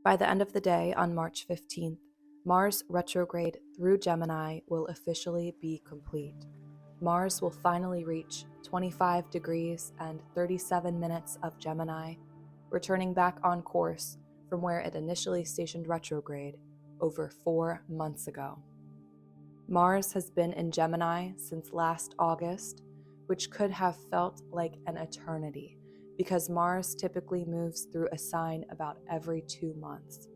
By the end of the day on March 15th, Mars retrograde through Gemini will officially be complete. Mars will finally reach 25 degrees and 37 minutes of Gemini, returning back on course from where it initially stationed retrograde over 4 months ago. Mars has been in Gemini since last August, which could have felt like an eternity because Mars typically moves through a sign about every 2 months.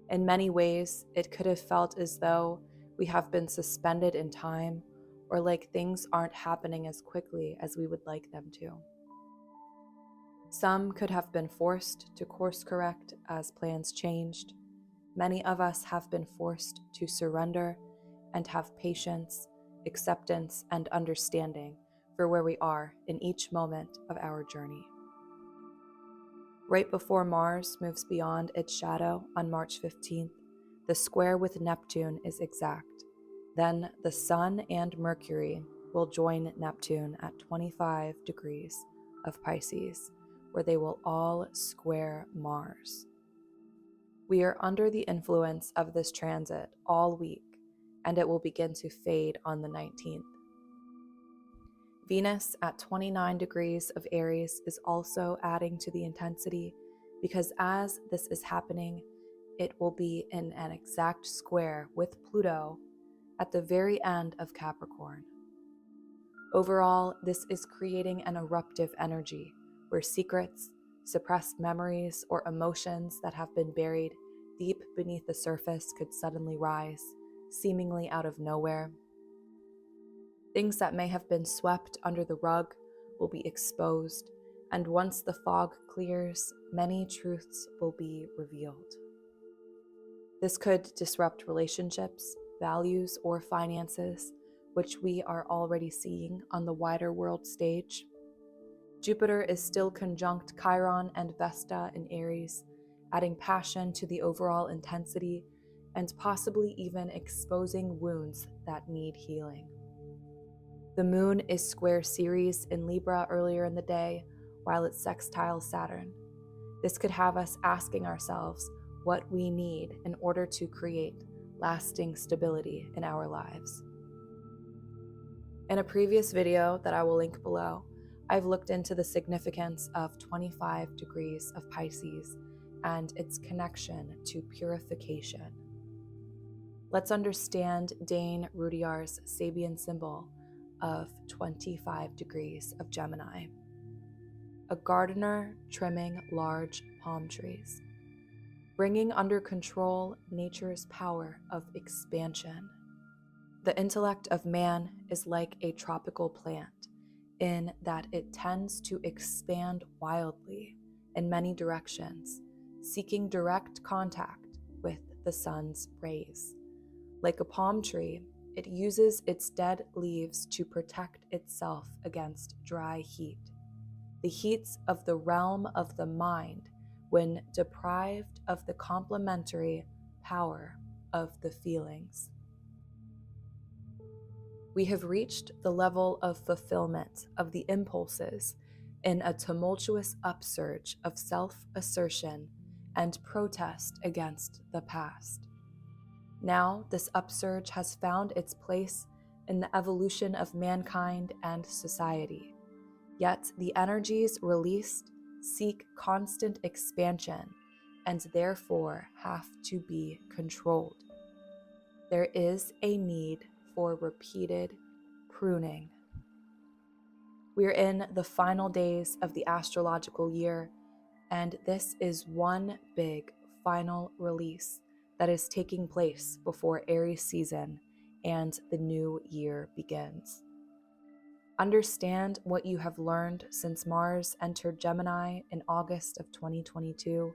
In many ways, it could have felt as though we have been suspended in time or like things aren't happening as quickly as we would like them to. Some could have been forced to course correct as plans changed. Many of us have been forced to surrender and have patience, acceptance, and understanding for where we are in each moment of our journey. Right before Mars moves beyond its shadow on March 15th, the square with Neptune is exact. Then the Sun and Mercury will join Neptune at 25 degrees of Pisces, where they will all square Mars. We are under the influence of this transit all week, and it will begin to fade on the 19th. Venus at 29 degrees of Aries is also adding to the intensity because as this is happening, it will be in an exact square with Pluto at the very end of Capricorn. Overall, this is creating an eruptive energy where secrets, suppressed memories, or emotions that have been buried deep beneath the surface could suddenly rise, seemingly out of nowhere. Things that may have been swept under the rug will be exposed, and once the fog clears, many truths will be revealed. This could disrupt relationships, values, or finances, which we are already seeing on the wider world stage. Jupiter is still conjunct Chiron and Vesta in Aries, adding passion to the overall intensity and possibly even exposing wounds that need healing. The moon is square Ceres in Libra earlier in the day, while it's sextile Saturn. This could have us asking ourselves what we need in order to create lasting stability in our lives. In a previous video that I will link below, I've looked into the significance of 25 degrees of Pisces and its connection to purification. Let's understand Dane Rudyard's Sabian symbol of 25 degrees of Gemini. A gardener trimming large palm trees, bringing under control nature's power of expansion. The intellect of man is like a tropical plant in that it tends to expand wildly in many directions, seeking direct contact with the sun's rays. Like a palm tree, it uses its dead leaves to protect itself against dry heat, the heats of the realm of the mind when deprived of the complementary power of the feelings. We have reached the level of fulfillment of the impulses in a tumultuous upsurge of self-assertion and protest against the past. Now, this upsurge has found its place in the evolution of mankind and society. Yet the energies released seek constant expansion and therefore have to be controlled. There is a need for repeated pruning. We're in the final days of the astrological year, and this is one big final release that is taking place before Aries season and the new year begins. Understand what you have learned since Mars entered Gemini in August of 2022,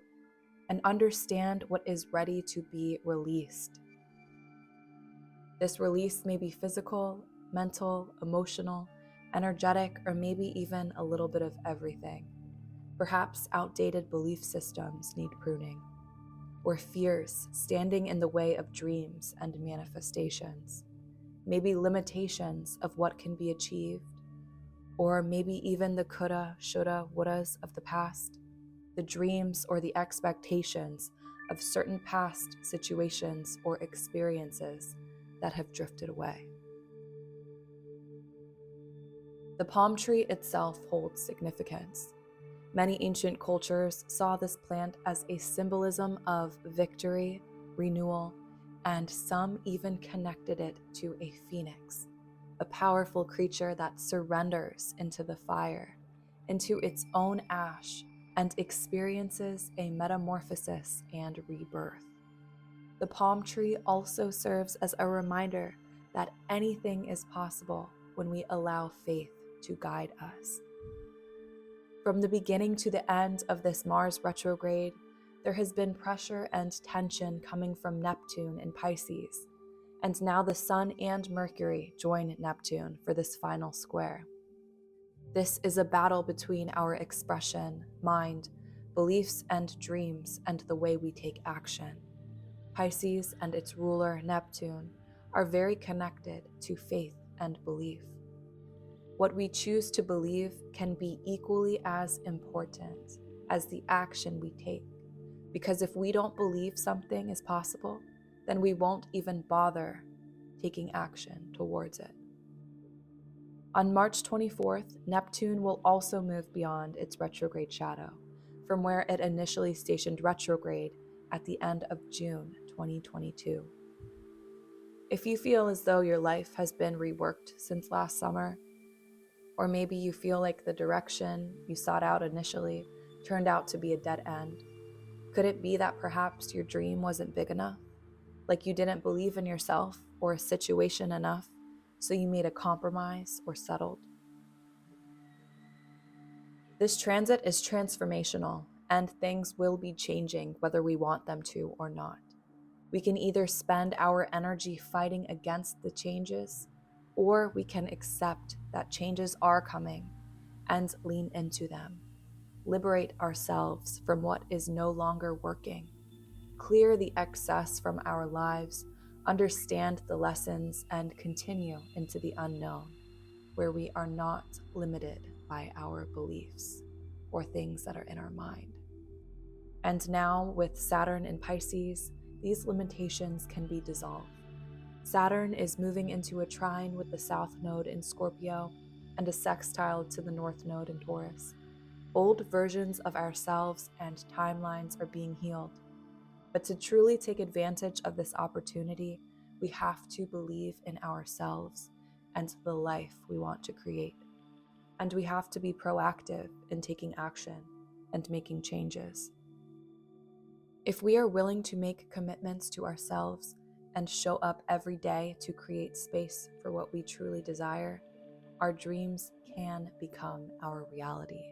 and understand what is ready to be released. This release may be physical, mental, emotional, energetic, or maybe even a little bit of everything. Perhaps outdated belief systems need pruning, or fears standing in the way of dreams and manifestations. Maybe limitations of what can be achieved, or maybe even the coulda, shoulda, wouldas of the past, the dreams or the expectations of certain past situations or experiences that have drifted away. The palm tree itself holds significance. Many ancient cultures saw this plant as a symbolism of victory, renewal, and some even connected it to a phoenix, a powerful creature that surrenders into the fire, into its own ash, and experiences a metamorphosis and rebirth. The palm tree also serves as a reminder that anything is possible when we allow faith to guide us. From the beginning to the end of this Mars retrograde, there has been pressure and tension coming from Neptune in Pisces, and now the Sun and Mercury join Neptune for this final square. This is a battle between our expression, mind, beliefs, and dreams, and the way we take action. Pisces and its ruler, Neptune, are very connected to faith and belief. What we choose to believe can be equally as important as the action we take, because if we don't believe something is possible, then we won't even bother taking action towards it. On March 24th, Neptune will also move beyond its retrograde shadow, from where it initially stationed retrograde at the end of June 2022. If you feel as though your life has been reworked since last summer, or maybe you feel like the direction you sought out initially turned out to be a dead end, could it be that perhaps your dream wasn't big enough? Like you didn't believe in yourself or a situation enough, so you made a compromise or settled? This transit is transformational, and things will be changing whether we want them to or not. We can either spend our energy fighting against the changes, or we can accept that changes are coming and lean into them. Liberate ourselves from what is no longer working. Clear the excess from our lives, understand the lessons, and continue into the unknown, where we are not limited by our beliefs or things that are in our mind. And now, with Saturn in Pisces, these limitations can be dissolved. Saturn is moving into a trine with the South Node in Scorpio and a sextile to the North Node in Taurus. Old versions of ourselves and timelines are being healed. But to truly take advantage of this opportunity, we have to believe in ourselves and the life we want to create. And we have to be proactive in taking action and making changes. If we are willing to make commitments to ourselves and show up every day to create space for what we truly desire, our dreams can become our reality.